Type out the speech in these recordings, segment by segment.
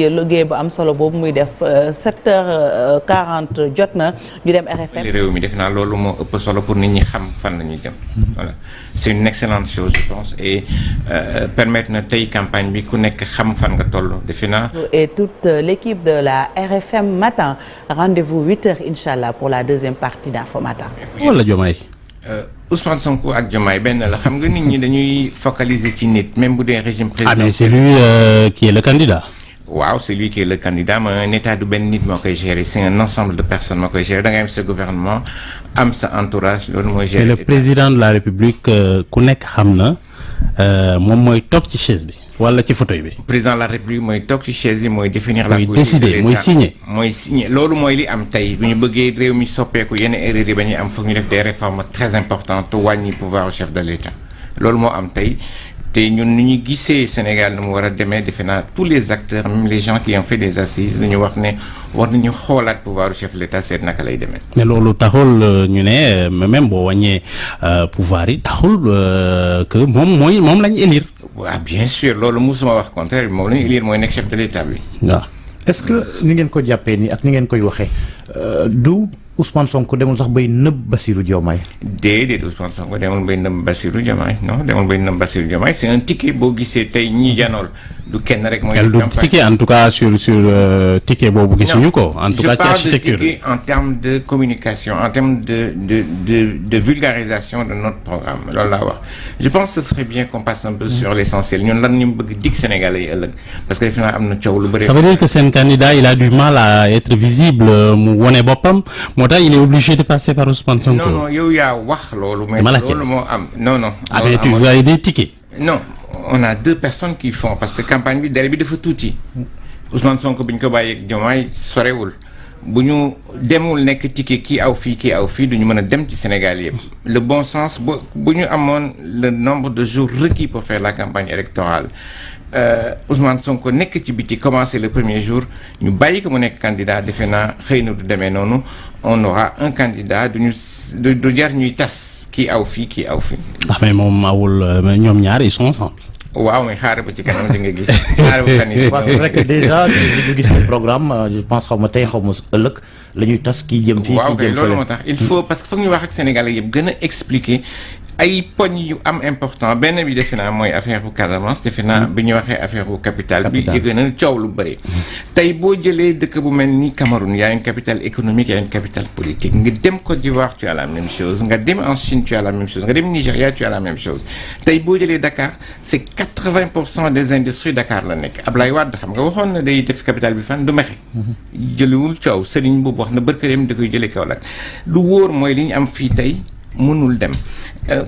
liggéey bu am solo boobu muy def 7h40 jot na ñu dem RFM. réew mi def naa loolu moo ëpp solo pour nit ñi xam fan la ñuy jëm. voilà c'est une excellente chose je pense et permettre na tey campagne bi ku nekk xam fan nga toll defe naa. et toute l'équipe de la RFM matin rendez-vous 8h inchallah pour la deuxième partie d'Info Matin. wala Diomaye. Ousmane Sonko ak Diomaye benn la xam nga nit ñi dañuy focaliser ci nit même bu dee régime présidentiel. Ah mais c'est lui qui est le candidat. waaw c'est lui qui est le candidat mais un état du benn nit moo koy gérer c'est un ensemble de personnes moo koy gérer da ngay am sa gouvernement am sa entourage loolu mooy gérer. le président de la République ku nekk xam na moom mooy toog ci chaise bi wala ci fauteuil bi. président de la République mooy toog ci chaise yi mooy définir la politique mooy décider mooy signer. mooy signer loolu mooy li am tey bu ñu bëggee réew mi soppeeku yenn erreurs yi ba ñuy am foog ñu def des réformes très importantes wàññi pouvoir au chef de l'État loolu moo am tey. te ñun ni ñu gisee Sénégal nu mu war a demee defe naa tous les acteurs même les gens qui ont fait des assises dañu wax ne war nañu xoolaat pouvoir du chef de l'État seet naka lay demee. mais loolu taxul ñu ne même boo wàññee pouvoir yi taxul que moom lañu élire. waaw bien sûr loolu musuma wax contraire bi moom lañu élire mooy nekk chef de l'État bi. waaw est-ce que ni ngeen ko jàppee nii ak ni ngeen koy waxee du Ousmane Sonko demul sax bay nëb Bassirou Diomaye. déedéet Ousmane Sonko demul bay nëb Bassirou Diomaye non demul bay nëb Bassirou Diomaye c'est un ticket boo gisee tey ñi janool du kenn rek. mooy du ticket en tout cas sur ticket boobu gisuñu ko. en tout cas ci architecture je parle de ticket en termes de communication en termes de vulgarisation de notre programme loolu laa wax. je pense que ce serait bien qu'on passe un peu sur l'essentiel ñun lan ñu bëgg dig Sénégalais yi ëllëg parce que defe naa am na coow lu bëri. ça veut dire que seen candidat il a du mal à être visible mu wone boppam moo tax il est obligé de passer par Ousmane Sonko. non yow yaa wax loolu. mais loolu moo am non. ah mais tu as des tickets. non on a deux personnes qui font parce que campagne bi délai bi dafa tuuti Ousmane Sonko bi ñu ko bàyyeeg Diomaye sorewul bu ñu demul nekk ticket kii aw fii du ñu mën a dem ci Sénégal yëpp. le bon sens bu ñu amoon le nombre de jours requis pour faire la campagne électorale Ousmane Sonko nekk ci biti commencer le premier jour ñu bàyyi ko mu nekk candidat defe naa xëy na du demee noonu on aura un candidat du jar ñuy tas kii aw fii. ah mais moom awul ñoom ñaar ils sont ensemble. waaw mais xaaral ba ci kanam di nga gis. xaaral ba fan yii c'est vrai que déjà ñu gis le programme je pense xaw ma tey xaw ma ëllëg la ñuy tas kii jëm fii. waaw kii jëm kay loolu moo tax il faut parce que foog ñu wax ak Sénégalais yëpp gën a expliquer ay poñ yu am important benn bi defe naa mooy affaire u Casamance defe naa bi ñu waxee affaire u capitale bi yëg na coow lu bëri. tey boo jëlee dëkk bu mel ni Cameroun y a une capitale économique y a une capitale politique nga dem Côte d'Ivoire tu as la même chose nga dem en Chine tu as la même chose nga dem Nigéria tu as la même chose tey boo jëlee Dakar c'est 80% des industries Dakar la nekk Ablaye Wade xam nga waxoon na day def capitale bi fan du mexe jëliwul coow Serigne boobu wax na barkareem da koy jëlee Kaolack lu wóor mooy li ñu am fii tey mënul dem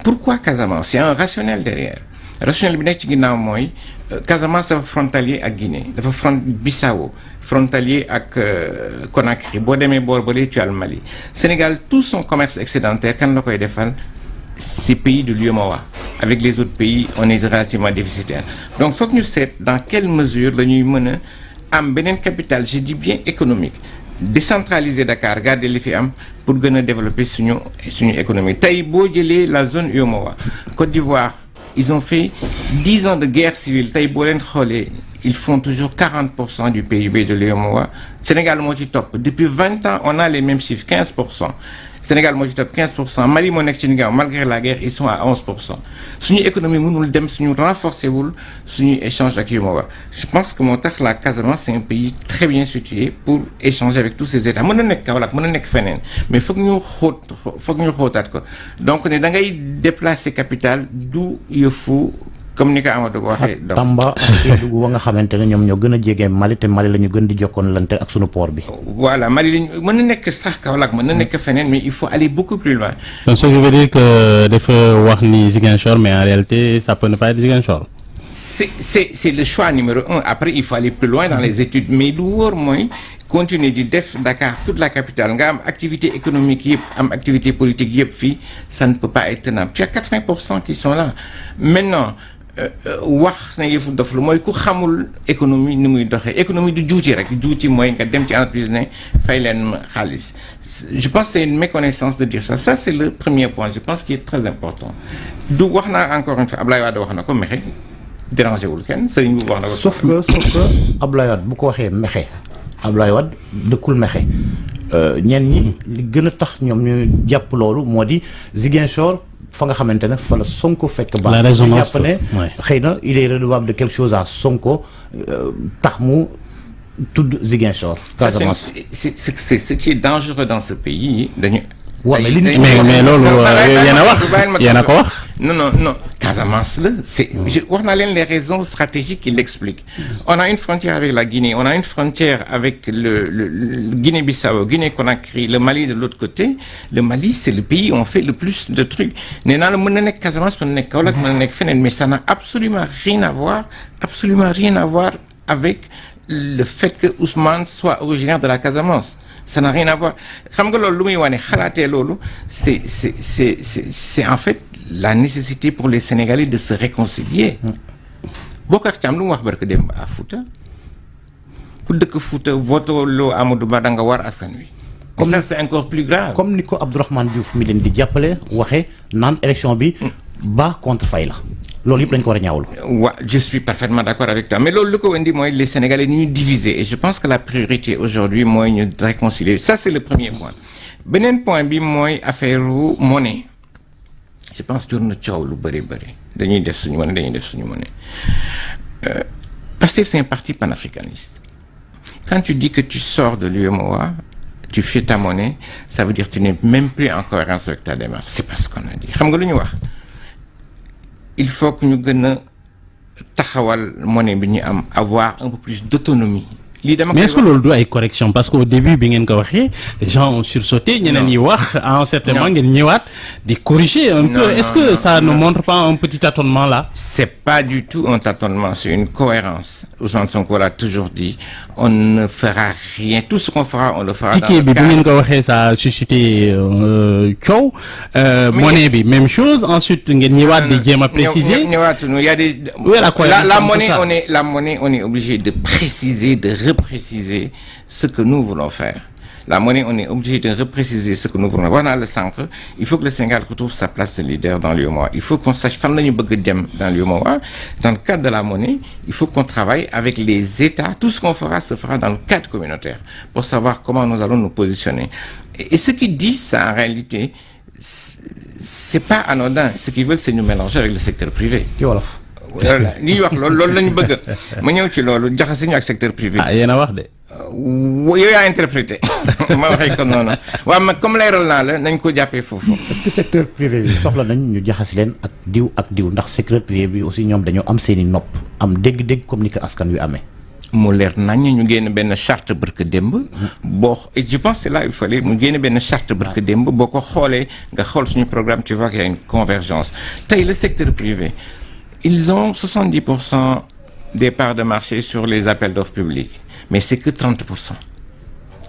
pourquoi Casamance il y a un rationnel derrière rationnel bi nekk ci ginnaaw mooy Casamance dafa frontalier ak Guinée dafa Bissau frontalier ak Conakry boo demee boor ba tu as le Mali Sénégal tout son commerce excédentaire kan la koy defal ces pays de l'UEMOA avec les autres pays on est relativement déficitaire donc foog ñu seet dans quelle mesure la ñuy mën a am beneen capitale je dis bien économique décentraliser Dakar garder li fi am pour gën a développer suñu économie tey boo jëlee la zone UEMOA Côte d'Ivoire ils ont fait 10 ans de guerre civile tey boo leen xoolee ils font toujours 40% du PIB de l'UEMOA Sénégal moo ci topp depuis 20 ans on a les mêmes chiffres 15% Sénégal moo ci topp 15% Mali moo nekk ci ginnaaw malgré la guerre ils sont à 11% suñu économie mënul dem suñu renforcer wul suñu échange ak UEMOA je pense que moo tax la Casamance c'est un pays très bien situé pour échanger avec tous ces états mën na nekk Kaolack mën na nekk feneen mais foog ñu xóotaat ko donc ne da ngay déplacer capitale du yëfu comme ni ko Amadou waxee. Tamba ak Kédougou nga xamante ne ñoom ñoo gën a jege Mali te Mali la ñu gën di jokkoonlante ak sunu port bi. voilà Mali lañu mën na nekk sax Kaolack mën na nekk feneen mais il faut aller beaucoup plus loin. donc ce qui veut dire que dafa wax ni Ziguinchor mais en réalité ça peut ne pas être Ziguinchor. c'est le choix numéro 1 après il faut aller plus loin dans les études mais lu wóor mooy continuer di def Dakar toute la capitale nga am activité économique yëpp am activité politique yëpp fii ça ne peut pas être tenable tu as 80% qui sont là maintenant. wax na yëfu dof lu mooy ku xamul économie ni muy doxee économie du juuti rek juuti mooy nga dem ci entreprise ne fay leen xaalis je pense que c'est une méconnaissance de dire ça c'est le premier point je pense qui est très important du wax naa encore une fois Ablaye Wade wax na ko mexe dérangé wul kenn sëriñ bu wax na ko. sauf que Abdoulaye Wade bu ko waxee mexe Abdoulaye Wade dëkkul mexe ñenn ñi li gën a tax ñoom ñu jàpp loolu moo di Ziguinchor fa nga xamante ne fa la Sonko fekk baax. la résonance jàpp ne xëy na il est redevable de quelque chose à Sonko tax mu tudd Ziguinchor. Casamance c'est ce qui est dangereux dans ce pays dañu. mais loolu yéen a ko wax. non Casamance la c'est wax naa leen les raisons stratégiques qui l'expliquent. On a une frontière avec la Guinée, on a une frontière avec le Guinée-Bissau, Guinée-Conakry, le Mali de l'autre côté. Le Mali c'est le pays où on fait le plus de trucs. Nee naa la mën na nekk Casamance mën na nekk Kaolack mën na nekk feneen mais ça n'a absolument rien à voir avec le fait que Ousmane soit originaire de la Casamance. Ça n'a rien à voir xam nga loolu lu muy wane xalaatee loolu c'est en fait la nécessité pour les Sénégalais de se réconcilier. Bocar Thiam lu mu wax barke démb à Fouta ku dëkk Fouta voto loo Amadou Ba da nga war askan wi. Comme ça c'est encore plus grave. Comme ni ko Abdourahmane Diouf mi leen di jàppale waxee naan élection bi Ba contre Faye la loolu yëpp lañ ko war a ñaawlu. waaw je suis parfaitement d'accord avec toi mais loolu lu ko indi mooy les Sénégalais ñu diviser et je pense que la priorité aujourd'hui mooy ñu réconcilier ça c'est le premier point. Beneen point bi mooy affaire monnaie je pense jur na coow lu bëri dañuy def suñu monnaie Pastef c'est un parti panafricaniste. Quand tu dis que tu sors de l'UEMOA tu fais ta monnaie ça veut dire que tu n'es même plus en cohérence avec ta démarche. C'est pas ce qu'on a dit xam nga lu ñu wax. Il faut que ñu gën a taxawal monnaie bi ñu am avoir un peu plus d'autonomie. Mais est-ce que loolu du ay correction parce que au début bi ngeen ko waxee les gens ont sursauté ñeneen ñi wax à un certain moment ngeen ñëwaat di corriger un peu. Est-ce que ça ne montre pas un petit tâtonnement là? C'est pas du tout un tâtonnement, c'est une cohérence. Ousmane Sonko l'a toujours dit, on ne fera rien, tout ce qu'on fera on le fera dans le cadre. Ticket bi bu ngeen ko waxee ça a suscité coow. Monnaie bi même chose ensuite ngeen ñëwaat di jéem a préciser. Il y a des la monnaie on est obligé de préciser repréciser ce que nous voulons faire. La monnaie, on est obligé de repréciser ce que nous voulons. Voilà le centre. Il faut que le Sénégal retrouve sa place de leader dans l'UEMOA. Il faut qu'on sache fan lañu bëgg dem dans l'UEMOA. Dans le cadre de la monnaie, il faut qu'on travaille avec les États. Tout ce qu'on fera se fera dans le cadre communautaire pour savoir comment nous allons nous positionner. Et ce qu'ils disent, ça, en réalité, c'est pas anodin. Ce qu'ils veulent, c'est nous mélanger avec le secteur privé. Voilà. Voilà li ñuy wax loolu lañu bëgg ma ñëw ci loolu jaxase ñu ak secteur privé. Yéen a wax de. yow yaa interprété ma waxee ko noonu waaw ma comme leeral naa la nañ ko jàppee foofu. est-ce que secteur privé bi soxla nañ ñu jaxase leen ak diw ndax secteur privé bi aussi ñoom dañoo am seeni nopp am dégg-dégg comme ni ko askan wi amee. mu leer nañ ñu génn benn charte barke démb. et je pense que là il fallait mu génn benn charte barke démb boo ko xoolee nga xool suñu programme tu vois qu'il y a une convergence tey le secteur privé. Ils ont 70% des parts de marché sur les appels d'offres publics mais c'est que 30%.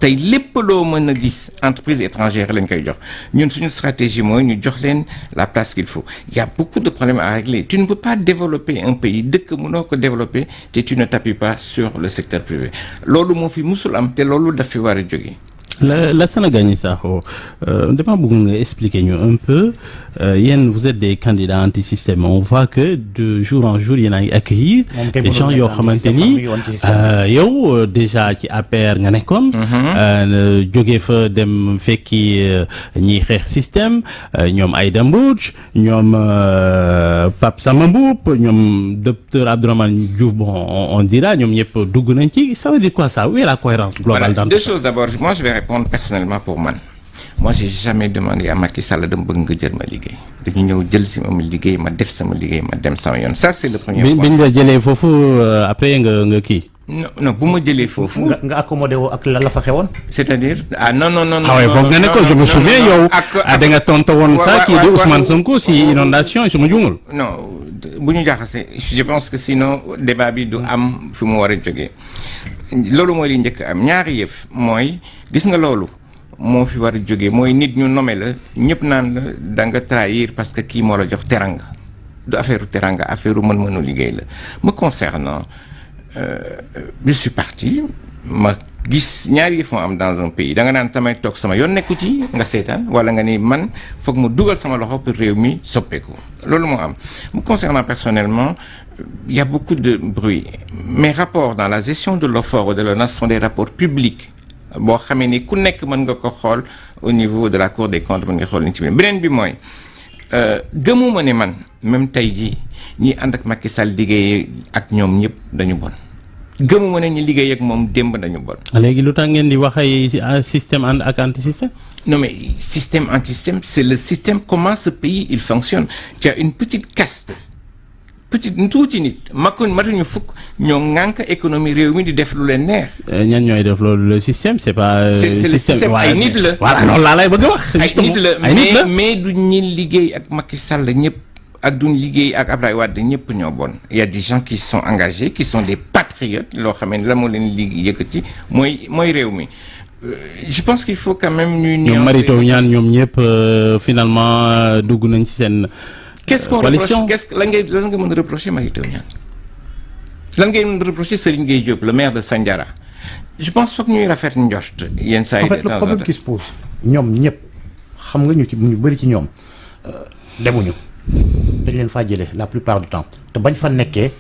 tey lépp loo mën a gis entreprise étrangère lañ koy jox ñun suñu stratégie mooy ñu jox leen la place qu'il faut. Il y a beaucoup de problèmes à régler. Tu ne peux pas développer un pays dëkk mënoo ko développer te tu ne t'appuies pas sur le secteur privé loolu moo fi musul am te loolu daf fi war a jóge. La Sénégal Sakho dama bëgg nga expliquer ñu un peu yéen vous êtes des candidats anti-système on voit que de jour en jour yéen a ngi accueillir des gens yoo xamante ni yow déjà ci APR nga nekkoon jógee fa dem fekki ñiy xeex système ñoom Aïda Mbodj ñoom Pape Samba Mboup ñoom docteur Abdourahmane Diouf bon on dira ñoom ñëpp dugg nañ ci ça veut dire quoi ça où est la cohérence globale dans deux choses d'abord moi je vais répondre personnellement pour man moi j'ai jamais demandé à Macky Sall dama bëgg nga jël ma liggéey dañu ñëw jël si ma liggéey ma def sama liggéey ma dem sama yoon ça c'est le premier point. biñ la jëlee foofu après nga kii. non bu ma jëlee foofu. nga accommodé woo ak la fa xewoon. c'est-à-dire non. ah ouais foog nga ne ko je me souviens yow. da nga tontu woon ça kii di Ousmane Sonko si inondation su ma juumul. non bu ñu jaxasee je pense que sinon débat bi du am fi mu war a jógee loolu mooy li njëkk am ñaari yëf mooy gis nga loolu moo fi war a jógee mooy nit ñu nommé la ñëpp naan la da nga trahir parce que kii moo la jox teranga du affaire teranga affaire mën-mënu liggéey la me concernant je suis parti ma gis ñaari yëf moo am dans un pays da nga naan tamay toog sama yoon nekku ci nga seetaan wala nga ni man foog mu dugal sama loxo pour réew mi soppeeku loolu moo am. Me concernant personnellement il y a beaucoup de bruit. Mes rapports dans la gestion de l'OFOR ou de l'ONAS sont des rapports publics boo xamee ni ku nekk mën nga ko xool au niveau de la Cour des comptes mën nga xool ni ci beneen bi mooy gëmuma ne man même tey jii ñi ànd ak Macky Sall liggéey ak ñoom ñëpp dañu bon. gëmuma ne ñu liggéey ak moom démb dañu bon. léegi lu tax ngeen di wax ay système ànd ak anti-système. non mais système anti-système c'est le système comment ce pays il fonctionne. tu as une petite caste tuuti nit matuñu fukk ñoo ŋànk économie réew mi di def lu leen neex. ñan ñooy def loolu le système c'est pas. c'est le système ay nit la. voilà loolu laa lay bëgg a wax. ay nit la mais du ñi liggéey ak Macky Sall ñëpp. ak duñ liggéey ak Abdoulaye Wade ñëpp ñoo bon. il y a des gens qui sont engagés qui sont des patriotes loo xam ne la moo leen liggéey yëkkati mooy réew mi je pense qu'il faut quand même ñuy ñoom Mary Teuw Niane ñoom ñëpp finalement dugg nañ ci seen qu'est-ce qu'on reproche lan nga mën a reprocher Mary Teuw Niane lan ngay mën a reprocher Serigne Gueye Diop le maire de Sandiara je pense foog ñuy rafet njort yenn saa yi. en fait le problème qui se pose ñoom ñëpp xam nga ñu bëri ci ñoom demuñu. dañ leen faa jëlee la plupart du temps te bañ fa nekkee.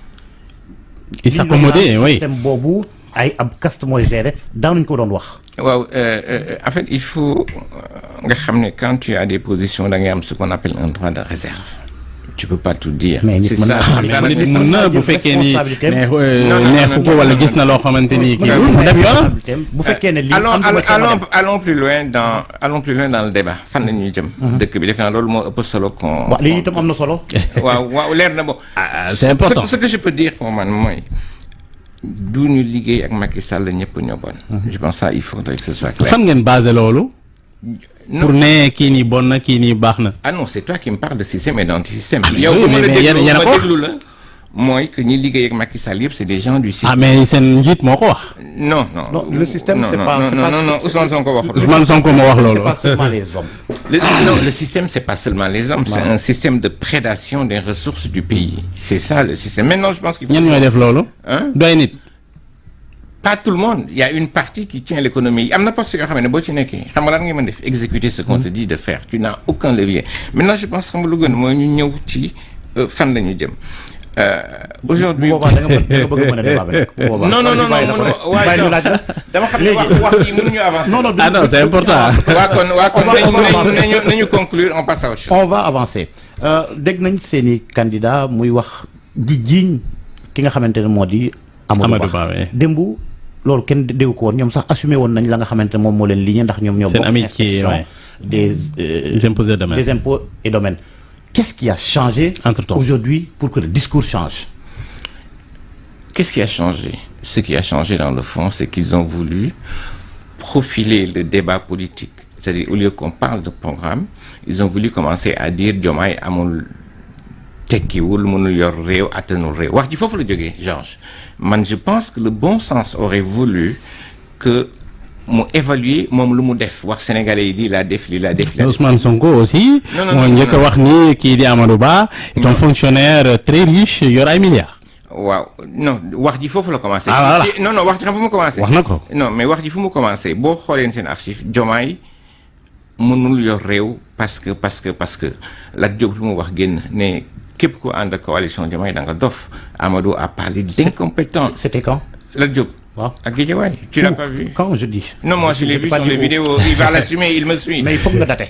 il s'accommodait oui système boobu ay ab caste mooy gérer daanuñ ko doon wax. waaw en fait il faut nga xam ne quand tu as des positions da ngay am ce qu'on appelle un droit de réserve. tu peux pas tout dire. mais c'est ça mën na bu fekkee ni neexu ko wala gis na loo xamante ni kii mu dem yoon. bu fekkee ne lii allons plus loin dans le débat fan la ñuy jëm. dëkk bi defe naa loolu moo ëpp solo. waaw lii itam am na solo. waaw leer na bon. c'est important ce que je peux dire pour man mooy du ñu liggéey ak Macky Sall ñëpp ñoo bon. je pense ça il faudrait que ce soit clair. fan ngeen basé loolu. pour ne kii nii bon na kii nii baax na. ah non c'est toi qui me parles de système et d'anti-système. yow bu ma déglu la mooy que ñi liggéey ak Macky Sall yëpp c'est des gens du système. ah mais seen njiit moo ko wax. non le système c'est pas non Ousmane Sonko wax. Ousmane Sonko moo wax loolu. c'est pas seulement les hommes. Non, le système c'est pas seulement les hommes. C'est un système de prédation des ressources du pays. C'est ça le système. Maintenant je pense qu'il faut. ñan ñooy def loolu. doy nit. Pas tout le monde. Il y a une partie qui tient l'économie. am na poste yoo xam ne boo ci nekkee xam nga lan nga mën def exécuter ce qu'on te dit de faire. Tu n'as aucun levier. Maintenant je pense xam nga lu gën mooy ñu ñëw ci fan la ñu jëm. Aujourd'hui da nga bëgg mën a débat rek. non waaye dama xam ne wax yi mënuñu avancer. non c'est important. waa kon nañu conclure on passe à autre chose. on va avancer dégg nañ seeni candidat muy wax di jiiñ ki nga xamante ne moo di Amadou Ba démb loolu kenn déggu ko woon ñoom sax assumé woon nañ la nga xamante ne moom moo leen liggéey ndax ñoom ñoo seen amitié des impôts et domaines. Qu'est-ce qui a changé entre-temps aujourd'hui pour que le discours change? Qu'est-ce qui a changé? Ce qui a changé dans le fond, c'est qu'ils ont voulu profiler le débat politique. C'est-à-dire, au lieu qu'on parle de programme, ils ont voulu commencer à dire Diomaye amul tekkiwul mënul yor réew attanul réew wax ji foofu la jógee Georges man je pense que le bon sens aurait voulu que mu évaluer moom lu mu def wax sénégalais yi lii laa def. Ousmane Sonko aussi. moo njëkk a wax ni kii di Amadou Ba. est un fonctionnaire très riche yor ay milliards. waaw non wax ji foofu la commencé. voilà non wax ji xam fu mu commencé. wax na ko non mais wax ji fu mu commencé boo xoolee seen archive Diomaye mënul yor réew parce que Lat Diop lu mu wax génn ne képp ku ànd ak coalition Diomaye da nga dof. Amadou a parlé d'incompétent. C'était quand? Lat Diop. Wow. À Guédiawaye. Tu l'as pas vu? Quand je dis? Non, moi je l'ai vu sur les vidéos. Il va l'assumer, il me suit. Mais il faut me le dater.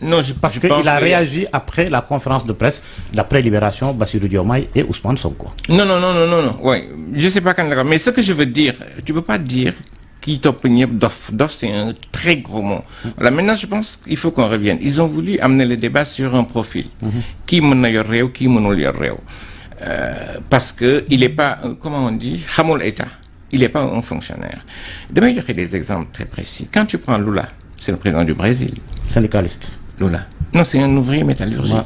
Non, parce qu'il a réagi après la conférence de presse d'après Libération, Bassirou Diomaye et Ousmane Sonko. Non. Ouais, je sais pas quand d'accord. Mais ce que je veux dire, tu peux pas dire qui top dof. Dof, c'est un très gros mot. Là, maintenant, je pense qu'il faut qu'on revienne. Ils ont voulu amener le débat sur un profil. Qui mène yor réew, qui mène yor réew. Parce que il est pas, comment on dit, xamul état. Il n'est pas un fonctionnaire. Demain, je ferai des exemples très précis. Quand tu prends Lula, c'est le président du Brésil. Syndicaliste. Lula. Non, c'est un ouvrier métallurgique.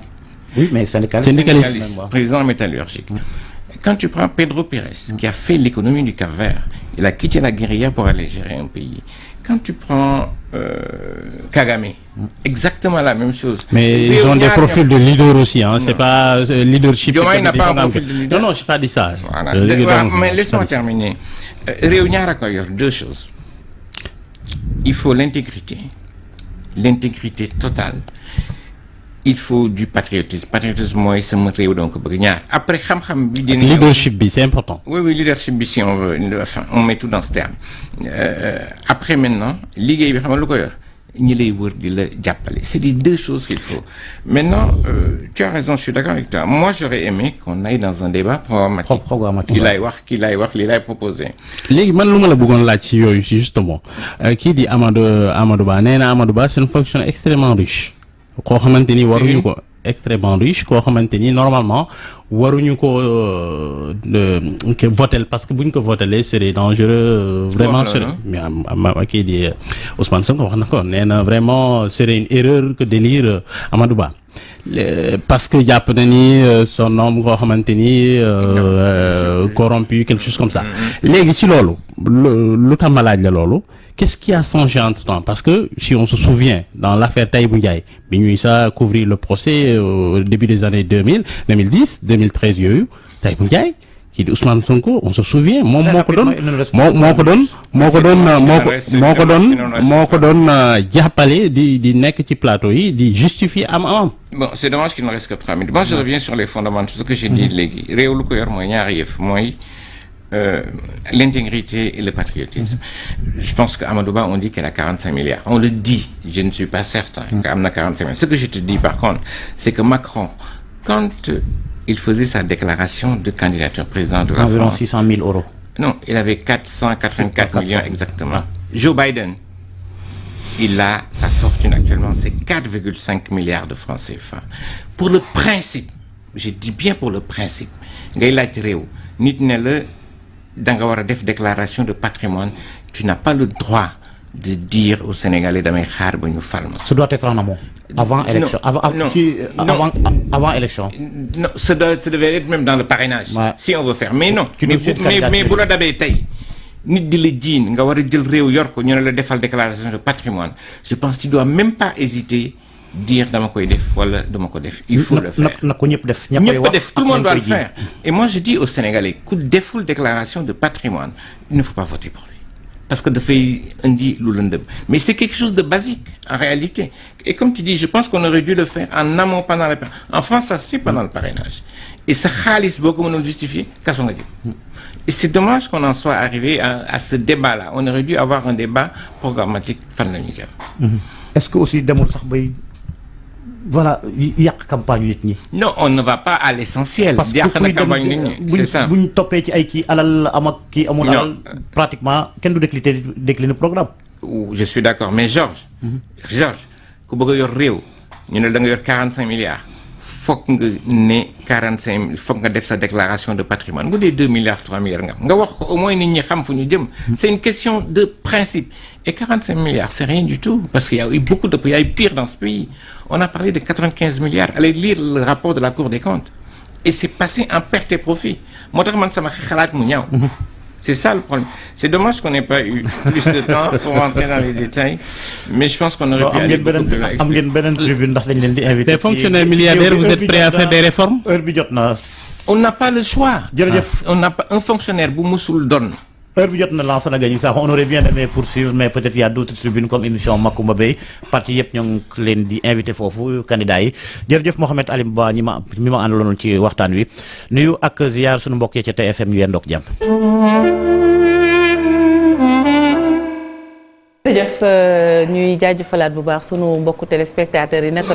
Oui, mais syndicaliste. Président métallurgique. Quand tu prends Pedro Pérez, qui a fait l'économie du Cap-Vert, il a quitté la guérilla pour aller gérer un pays. Quand tu prends Kagame, exactement la même chose. Mais ils ont des profils de leader aussi, hein. C'est pas leadership. Diomaye n'a pas un profil de leader. Non, je n'ai pas dit ça. Voilà. Mais laisse-moi terminer. Réunion à deux choses. il faut l'intégrité totale. Il faut du patriotisme mooy sama réew donc bëgg ñaar après xam-xam bi dina leadership bi c'est important. oui leadership bi si on veut enfin on met tout dans ce terme après maintenant liggéey bi xam nga lu ko yor ñi lay wër di la jàppale c'est les deux choses qu'il faut maintenant tu as raison je suis d'accord avec toi moi j'aurais aimé qu'on aille dans un débat programmatique ki lay wax li lay proposé léegi man lu ma la bëggoon laaj ci yooyu si justement kii di Amadou Ba nee na Amadou Ba c'est une fonction extrêmement riche koo xamante ni waruñu ko extrêmement riche koo xamante ni normalement waruñu ko voter parce que buñ ko votelee c'est dangereux vraiment mais kii di Ousmane Sonko wax na ko nee na vraiment c'est une erreur que d'élire Amadou Ba parce que jàpp na ni son homme koo xamante ni corrompu quelque chose comme ça léegi ci loolu lu tax ma laaj la loolu qu'est-ce qui a changé entre-temps parce que si on se souvient dans l'affaire Tahibou Ndiaye bi ñuy sa couvrir le procès au début des années 2010 2013 yooyu Tahibou Ndiaye kii di Ousmane Sonko on se souvient moom moo ko doon jàppale di nekk ci plateau yi di justifier am bon c'est dommage qu'il ne reste que 3 minutes moi je reviens sur les fondamentaux ce que j'ai dit léegi réew lu ko yor mooy ñaari yëf mooy l'intégrité et le patriotisme. Je pense qu'Amadou Ba, on dit qu'elle a 45 milliards. On le dit, je ne suis pas certain qu'elle a 45 milliards. Ce que je te dis par contre, c'est que Macron, quand il faisait sa déclaration de candidature président de la France... Environ 600 000 euros. Non, il avait 484 millions exactement. Joe Biden, il a sa fortune actuellement, c'est 4,5 milliards de francs CFA. Pour le principe, je dis bien pour le principe, ngay laaj réew nit ne la da nga war a def déclaration de patrimoine tu n'as pas le droit de dire aux Sénégalais damay xaar ba ñu fal ma. Ça doit être en amont. Avant élection. Avant élection. Non, ça devait être même dans le parrainage. Ouais. Si on veut faire mais non. mais bu la dabee tey nit di la jiin nga war a jël réew yor ko ñu ne la defal déclaration de patrimoine je pense tu dois même pas hésiter dire dama koy def wala dama ko def il faut le faire na ko ñëpp def tout le monde doit le faire et moi je dis aux Sénégalais ku deful déclaration de patrimoine il ne faut pas voter pour lui parce que dafay indi lu lëndëm mais c'est quelque chose de basique en réalité et comme tu dis je pense qu'on aurait dû le faire en amont pendant le en France ça se fait pendant le parrainage et sa xaalis boo ko mënoon justifier kaso nga jëm et c'est dommage qu'on en soit arrivé à ce débat-là on aurait dû avoir un débat programmatique fan la ñu jëm est-ce que aussi demul sax bay voilà yàq campagne nit ñi. non on ne va pas à l'essentiel. yàq na campagne nit ñi c'est ça bu ñu toppee ci ay kii alal am ak kii amul alal pratiquement kenn du décliner programme. je suis d'accord mais Georges ku bëgg a yor réew ñu ne da nga yor 45 milliards foog nga ne 45 foog nga def sa déclaration de patrimoine bu dee 2 milliards 3 milliards nga wax ko au moins nit ñi xam fu ñu jëm. c'est une question de principe et 45 milliards c'est rien du tout parce qu'il y a eu beaucoup de pays, il y a eu pire dans ce pays. On a parlé de 95 milliards. Allez lire le rapport de la Cour des comptes. Et c'est passé en perte et profit. Moi, ça m'a xalaat mu ñaaw. C'est ça le problème. C'est dommage qu'on n'ait pas eu plus de temps pour rentrer dans les détails. Mais je pense qu'on aurait pu aller beaucoup plus loin. Am ngeen beneen tribune ndax dañ leen di inviter. Les fonctionnaires milliardaires, vous êtes prêts à faire des réformes? Heure bi jot na. On n'a pas le choix. Jërëjëf. On n'a pas un fonctionnaire bu musul doon. Heure bi jot na Lansana Gagny Sakho on aurait bien aimé poursuivre mais peut-être il y a d'autres tribunes comme émission Macoumba Bey parti yëpp ñoo ngi leen di invité foofu candidat yi jërëjëf Mohamed Alim Ba mi ma àndaloon ci waxtaan wi nuyu ak ziar suñu mbokk yi ca TFM ñu yendoog jàmm. jërëjëf ñuy jaajëfalaat bu baax sunu mbokku téléspectateurs yi naka